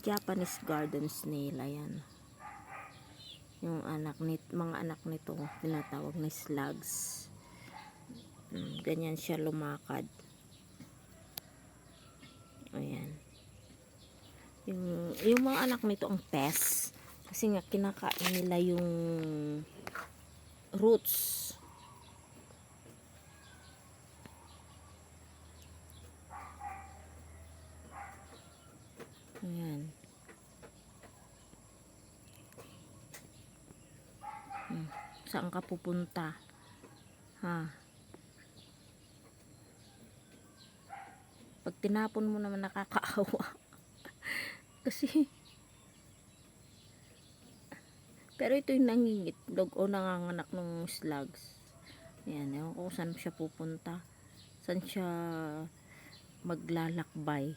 Japanese garden snail. Ayan. Yung mga anak nito tinatawag na slugs. Ganyan siya lumakad. Ayan. Yung mga anak nito ang pest. Kasi nga kinakain nila yung roots. Ayan. Saan ka pupunta? Ha? Pag tinapon mo naman nakakaawa. Kasi pero ito yung nangingitlog o nanganganak ng slugs. Ayan, ewan ko saan siya pupunta. Saan siya maglalakbay.